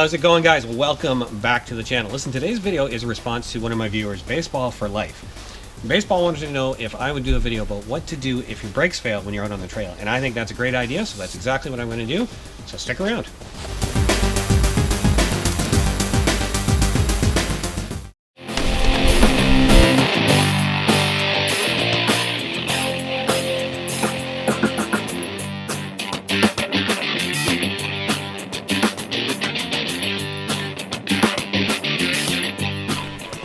How's it going, guys? Welcome back to the channel. Listen, today's video is a response to one of my viewers, Baseball for Life. Baseball wanted to know if I would do a video about what to do if your brakes fail when you're out on the trail. And I think that's a great idea, so that's exactly what I'm going to do. So stick around.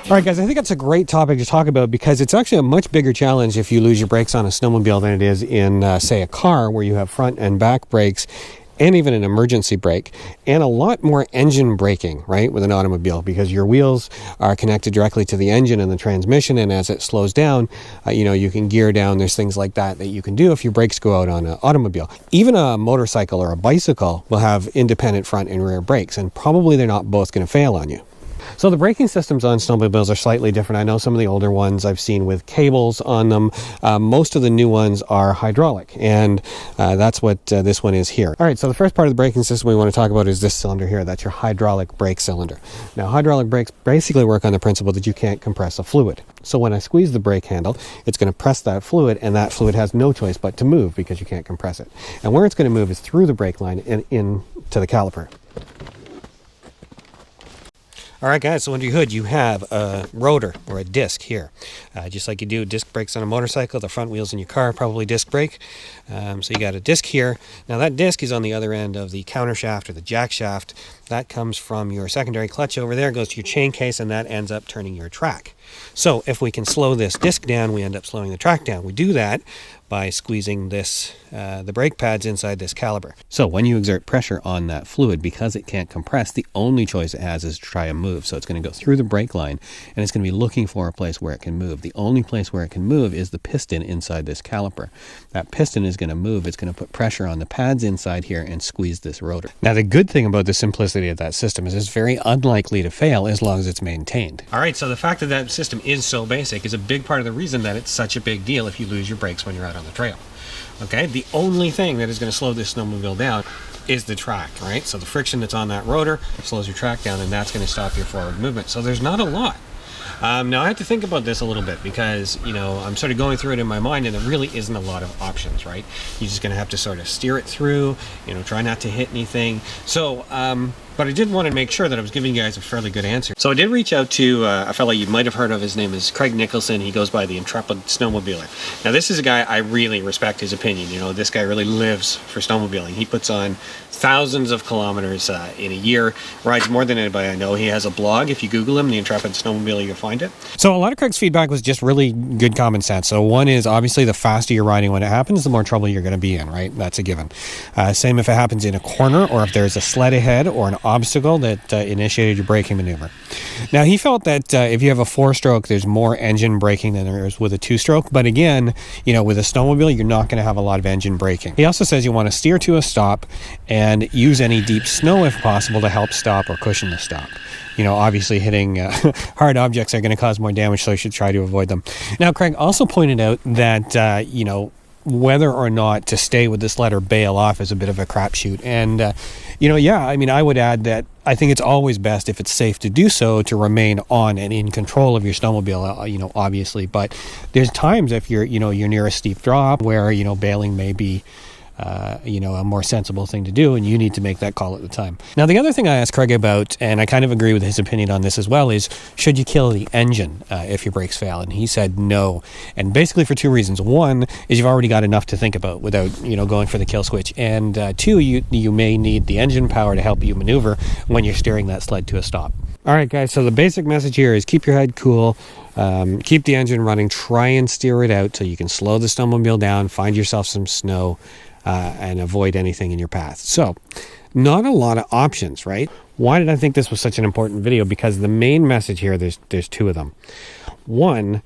All right, guys, I think that's a great topic to talk about because it's actually a much bigger challenge if you lose your brakes on a snowmobile than it is in, say, a car where you have front and back brakes and even an emergency brake, and a lot more engine braking, right, with an automobile, because your wheels are connected directly to the engine and the transmission, and as it slows down, you can gear down. There's things like that you can do if your brakes go out on an automobile. Even a motorcycle or a bicycle will have independent front and rear brakes, and probably they're not both going to fail on you. So the braking systems on snowmobiles are slightly different. I know some of the older ones I've seen with cables on them. Most of the new ones are hydraulic, and that's what this one is here. All right, so the first part of the braking system we want to talk about is this cylinder here. That's your hydraulic brake cylinder. Now, hydraulic brakes basically work on the principle that you can't compress a fluid. So when I squeeze the brake handle, it's going to press that fluid, and that fluid has no choice but to move because you can't compress it. And where it's going to move is through the brake line and into the caliper. All right, guys, so under your hood, you have a rotor or a disc here. Just like you do disc brakes on a motorcycle, the front wheels in your car probably disc brake. So you got a disc here. Now that disc is on the other end of the counter shaft or the jack shaft. That comes from your secondary clutch over there, goes to your chain case, and that ends up turning your track. So if we can slow this disc down, we end up slowing the track down. We do that by squeezing this, the brake pads inside this caliper. So when you exert pressure on that fluid, because it can't compress, the only choice it has is to try and move. So it's going to go through the brake line, and it's going to be looking for a place where it can move. The only place where it can move is the piston inside this caliper. That piston is going to move. It's going to put pressure on the pads inside here and squeeze this rotor. Now, the good thing about the simplicity of that system is it's very unlikely to fail as long as it's maintained. All right, so the fact that that system is so basic is a big part of the reason that it's such a big deal if you lose your brakes when you're out on the trail. Okay, the only thing that is going to slow this snowmobile down is the track, right? So the friction that's on that rotor slows your track down, and that's going to stop your forward movement. So there's not a lot. Now I have to think about this a little bit because, I'm sort of going through it in my mind, and there really isn't a lot of options, right? You're just going to have to sort of steer it through, try not to hit anything. So, but I did want to make sure that I was giving you guys a fairly good answer. So I did reach out to a fellow you might have heard of. His name is Craig Nicholson. He goes by the Intrepid Snowmobiler. Now this is a guy I really respect his opinion. This guy really lives for snowmobiling. He puts on thousands of kilometers in a year, rides more than anybody I know. He has a blog. If you Google him, the Intrepid Snowmobiler, you'll find it. So a lot of Craig's feedback was just really good common sense. So one is obviously the faster you're riding when it happens, the more trouble you're going to be in, right? That's a given. Same if it happens in a corner or if there's a sled ahead or an obstacle that initiated your braking maneuver. Now he felt that if you have a 4-stroke, there's more engine braking than there is with a 2-stroke. But again, with a snowmobile, you're not going to have a lot of engine braking. He also says you want to steer to a stop and use any deep snow if possible to help stop or cushion the stop. Obviously hitting hard objects are going to cause more damage, so you should try to avoid them. Now, Craig also pointed out that, whether or not to stay with the sled or bail off is a bit of a crapshoot. And, I would add that I think it's always best, if it's safe to do so, to remain on and in control of your snowmobile, obviously. But there's times if you're near a steep drop where, bailing may be a more sensible thing to do, and you need to make that call at the time. Now, the other thing I asked Craig about, and I kind of agree with his opinion on this as well, is should you kill the engine if your brakes fail? And he said no, and basically for 2 reasons. One is you've already got enough to think about without going for the kill switch, and 2, you may need the engine power to help you maneuver when you're steering that sled to a stop. All right, guys, so the basic message here is keep your head cool, keep the engine running, try and steer it out so you can slow the snowmobile down, find yourself some snow, and avoid anything in your path. So, not a lot of options, right? Why did I think this was such an important video? Because the main message here, there's 2 of them. One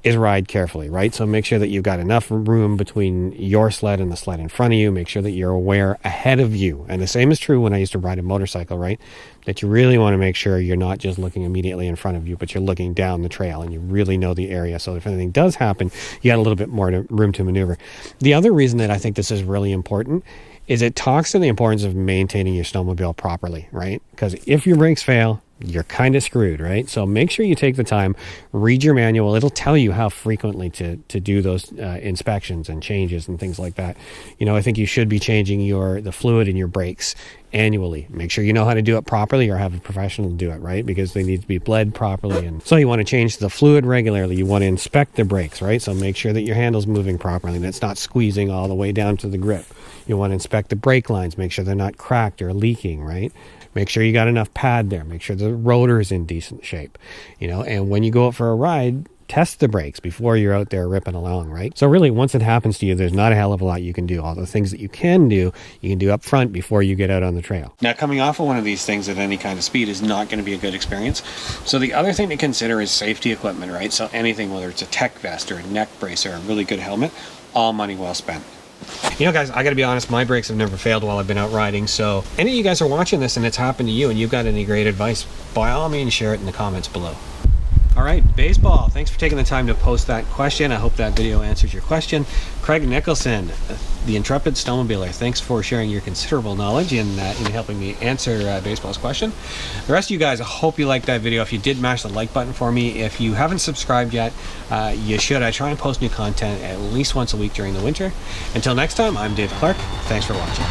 is ride carefully, right? So make sure that you've got enough room between your sled and the sled in front of you. Make sure that you're aware ahead of you. And the same is true when I used to ride a motorcycle, right? That you really want to make sure you're not just looking immediately in front of you, but you're looking down the trail and you really know the area. So if anything does happen, you got a little bit more room to maneuver. The other reason that I think this is really important is it talks to the importance of maintaining your snowmobile properly, right? Because if your brakes fail, you're kind of screwed, right? So make sure you take the time, read your manual. It'll tell you how frequently to do those inspections and changes and things like that. I think you should be changing the fluid in your brakes annually. Make sure you know how to do it properly, or have a professional do it, right? Because they need to be bled properly. And so you want to change the fluid regularly. You want to inspect the brakes, right? So make sure that your handle's moving properly and it's not squeezing all the way down to the grip. You want to inspect the brake lines, make sure they're not cracked or leaking, right? Make sure you got enough pad there. Make sure the rotor is in decent shape, and when you go out for a ride, test the brakes before you're out there ripping along, right? So really, once it happens to you, there's not a hell of a lot you can do. All the things that you can do up front before you get out on the trail. Now, coming off of one of these things at any kind of speed is not going to be a good experience. So the other thing to consider is safety equipment, right? So anything, whether it's a tech vest or a neck brace or a really good helmet, all money well spent. Guys, I gotta be honest, my brakes have never failed while I've been out riding. So any of you guys are watching this and it's happened to you and you've got any great advice, by all means share it in the comments below. All right, baseball, thanks for taking the time to post that question. I hope that video answers your question. Craig Nicholson, the intrepid snowmobiler, thanks for sharing your considerable knowledge in helping me answer baseball's question. The rest of you guys, I hope you liked that video. If you did, mash the like button for me. If you haven't subscribed yet, you should. I try and post new content at least once a week during the winter. Until next time, I'm Dave Clark. Thanks for watching.